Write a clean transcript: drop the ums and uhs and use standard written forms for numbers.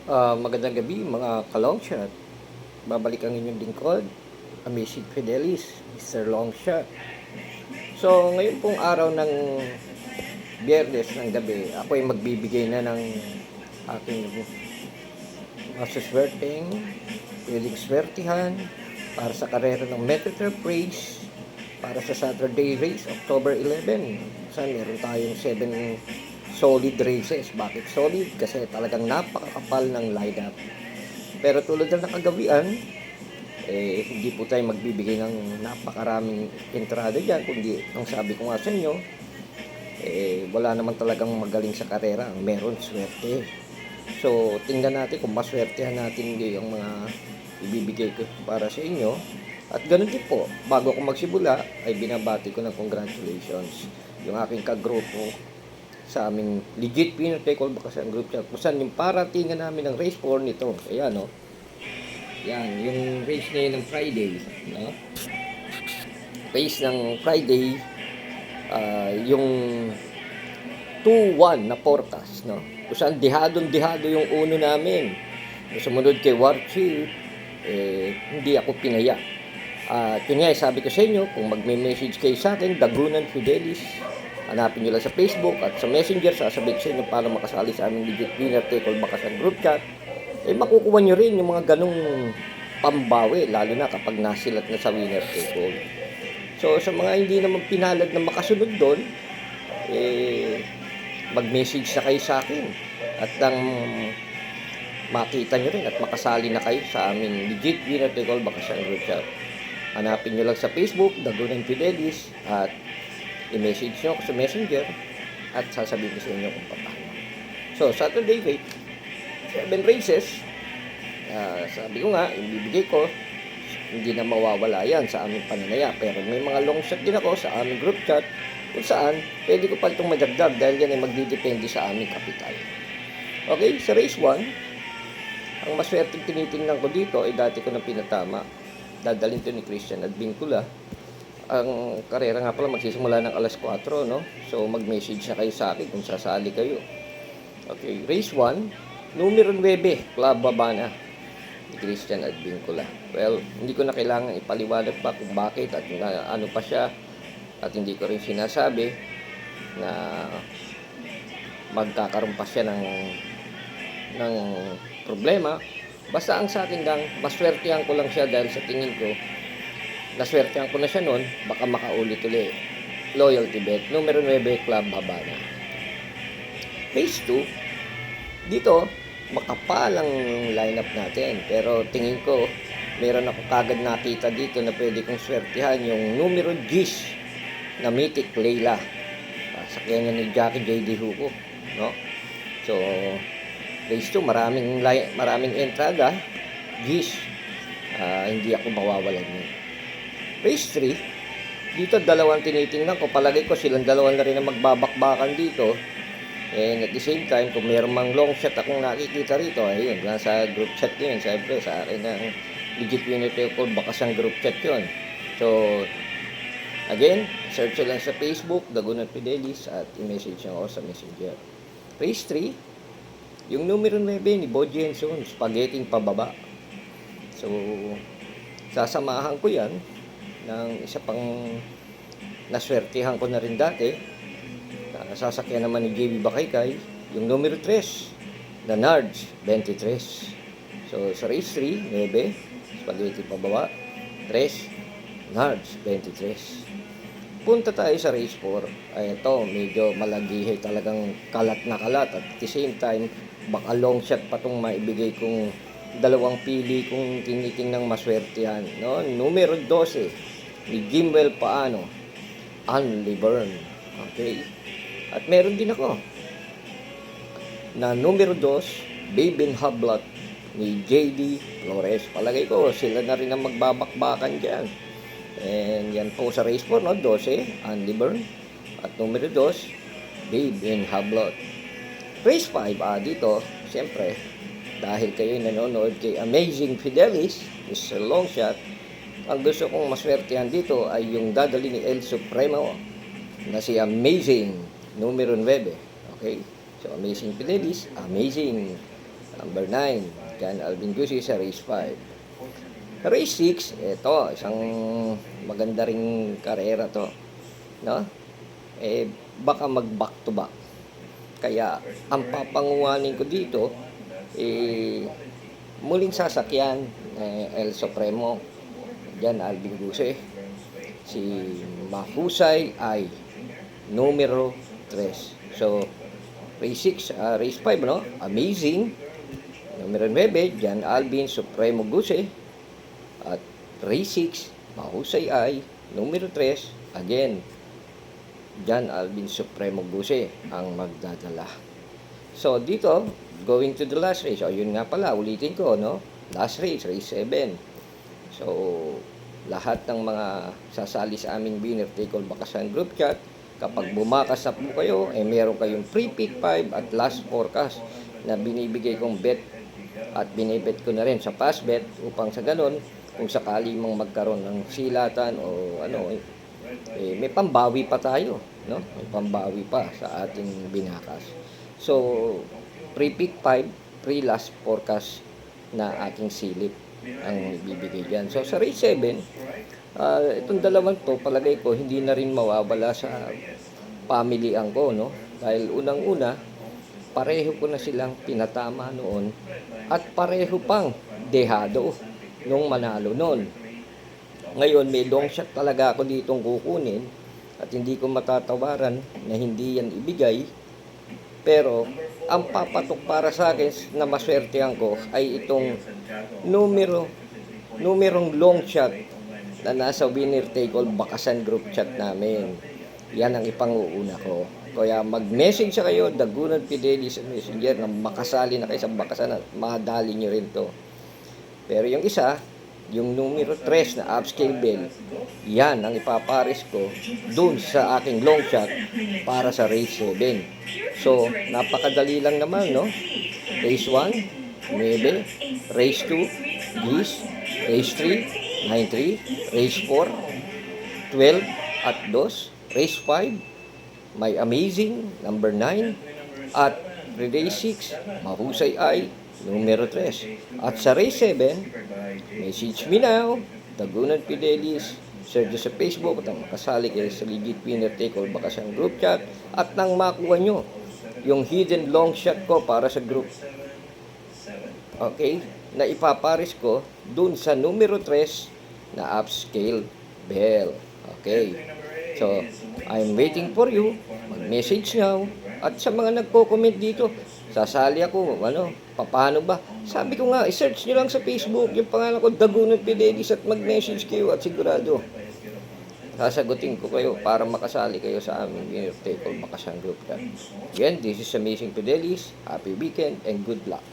Magandang gabi mga ka-longshot. Babalik ang inyong lingkod, Amazing Fidelis, Mr. Longshot. So, ngayon pong araw ng Biyernes ng gabi, ako ay magbibigay na ng aking masuswerteng, pwedeng swertihan para sa karera ng Metro Praise para sa Saturday race, October 11. Saan meron tayong 7 solid races. Bakit solid? Kasi talagang napakakapal ng lineup. Pero tulad ng nakagawian, hindi po tayo magbibigay ng napakaraming entrada dyan. Kundi, ang sabi ko nga sa inyo, wala naman talagang magaling sa karera. Meron swerte. So, tingnan natin kung maswertehan natin yung mga ibibigay ko para sa inyo. At ganun din po, bago ako magsimula, ay binabati ko ng congratulations yung aking kagrupo sa aming legit Pinoy Tackle Bakasan Group Chat. Kung saan yung paratingan namin ng race 4 nito. Ayan, no? Yan, yung race na yun ng Friday. No? Race ng Friday, yung 2-1 na portas. No? Kung saan dihado yung uno namin. Sumunod kay Warchi, hindi ako pinaya. Yun nga, sabi ko sa inyo, kung magme-message kayo sa akin, Dagunan Fidelis, hanapin nyo lang sa Facebook at sa Messenger, sasabihin ko sa inyo para makasali sa aming legit winner tackle Bakasan Group Chat. Makukuha nyo rin yung mga ganong pambawi, lalo na kapag nasilat na sa winner tackle. So, sa mga hindi naman pinalad na makasunod doon, mag-message na kayo sa akin. At nang makita nyo rin at makasali na kayo sa aming legit winner tackle Bakasan Group Chat. Hanapin nyo lang sa Facebook, Dagunan Fidelis, at i-message nyo ako sa Messenger at sasabihin ko sa inyo kung paano. So, Saturday race, 7 races. Sabi ko nga, ibibigay ko, hindi na mawawala yan sa aming pananaya. Pero may mga long shot din ako sa aming group chat kung saan pwede ko pa itong madagdag dahil yan ay magdidepende sa aming kapital. Okay, sa race 1, ang maswerteng tinitingnan ko dito ay dati ko na pinatama. Dadalhin to ni Christian at Vincula. Ang karera nga pala magsisimula ng alas 4, no? So, mag-message na kayo sa akin kung sasali kayo. Okay, race 1, numero 9, Club Babana ni Christian at Vincula. Well, hindi ko na kailangan ipaliwanag pa kung bakit at ano pa siya. At hindi ko rin sinasabi na magkakaroon pa siya ng problema. Basta ang sa akin lang, maswertihan ko lang siya dahil sa tingin ko, naswertihan ko na siya noon, baka makaulit ulit. Loyalty bet, numero 9, Club Habana. Phase 2, dito, makapal ang lineup natin. Pero tingin ko, meron ako kagad nakita dito na pwede kong swertihan yung numero 10 na Mythic Layla. Sakyan niya ni Jackie J.D. Hugo. No? So, race 2, maraming entrada. Gis, hindi ako mawawalan yun. Race 3, dito dalawang tinitingnan ko. Palagay ko silang dalawang na rin na magbabakbakan dito. And at the same time, kung mayroong mang long shot akong nakikita rito, ayun, nasa group chat yun. Siyempre, sa akin ng legit winner tackle Bakasan group chat yun. So, again, search lang sa Facebook, Dagunan Fidelis, at i-message nyo ako sa Messenger. Race 3, yung numero 9 ni Bo Jenson, spaghetti pababa. So, sasamahan ko yan ng isa pang naswertihan ko na rin dati. Sasakyan naman ni JB Bakaykay, yung numero 3, na Nards, 23. So, sa race 3, 9, spaghetti pababa, 3, Nards, 23. Punta tayo sa race 4. Ay, ito, medyo malagihay, talagang kalat na kalat. At the same time, baka long shot pa itong maibigay kong dalawang pili kung tinitingnang maswertihan. No? Numero 12, ni Jimwell Paano, Unli Burn. Okay? At meron din ako na numero 2, Babin Hablot, ni JD Flores. Palagay ko, sila na rin ang magbabakbakan dyan. And yan po sa race 4, no? 12, Andy Byrne. At numero 2, Babin Hablot. Race 5, dito, siyempre, dahil kayo nanonood kay Amazing Fidelis, Mr. Longshot, ang gusto kong maswertihan dito ay yung dadali ni El Supremo na si Amazing, numero 9. Okay? So, Amazing Fidelis, Amazing number 9. John Alvin Guzzi sa race 5. Sa race 6, ito, isang maganda ring karera to. No? Baka mag-back to back. Kaya, ang papanguhanin ko dito, muling sasakyan, El Supremo, John Alvin Guzzi. Si Mahusay ay numero 3. So, race 6, race 5, no? Amazing. Numero 9, John Alvin Supremo Guzzi. At race 6, Mahusay ay numero 3, again, John Alvin Supremo Guzzi ang magdadala. So, dito, going to the last race. O, yun nga pala, ulitin ko, no? Last race, race 7. So, lahat ng mga sasali sa aming winner take all bakasan group chat, kapag bumakas na po kayo, meron kayong free pick 5 at last forecast na binibigay kong bet at binibet ko na rin sa fast bet upang sa ganun, kung sakali mang magkaroon ng silatan o ano, may pambawi pa tayo, no? May pambawi pa sa ating binakas. So, free pick 5, free last forecast na aking silip ang ibibigay dyan. So, sa race 7, itong dalawang to, palagay ko, hindi na rin mawawala sa pamilyan ko, no? Dahil unang-una, pareho ko na silang pinatama noon at pareho pang dehado nung manalo noon. Ngayon, may long shot talaga ako ditong kukunin at hindi ko matatawaran na hindi yan ibigay. Pero, ang papatok para sa akin na maswertehan ko ay itong numerong long shot na nasa winner take all bakasan group chat namin. Yan ang ipanguuna ko. Kaya mag-message sa kayo, Dagunan Fidelis sa Messenger na makasali na kayo sa bakasan at madali nyo rin to. Pero yung isa, yung numero 3 na upscale bell, yan ang ipapares ko dun sa aking long shot para sa race 7. So, napakadali lang naman, no? Race 1, 9, race 2, Gis, race 3, 9-3, race 4, 12 at 2, race 5, may amazing, number 9, at race 6, Mahusay ay numero 3. At sa race 7, message me now, Dagunan Fidelis, search sa Facebook at makasali kayo sa legit winner take all bakasan group chat at nang makuha nyo yung hidden long shot ko para sa group. Okay? Na ipapares ko dun sa numero 3 na upscale bell. Okay? So, I'm waiting for you. Mag-message now. At sa mga nagko-comment dito, sasali ako, paano ba? Sabi ko nga, i-search nyo lang sa Facebook yung pangalan ko, Dagunan Fidelis, at mag-message kayo at sigurado sasagutin ko kayo para makasali kayo sa aming winner take all bakasan group chat. Again, this is Amazing Fidelis. Happy weekend and good luck.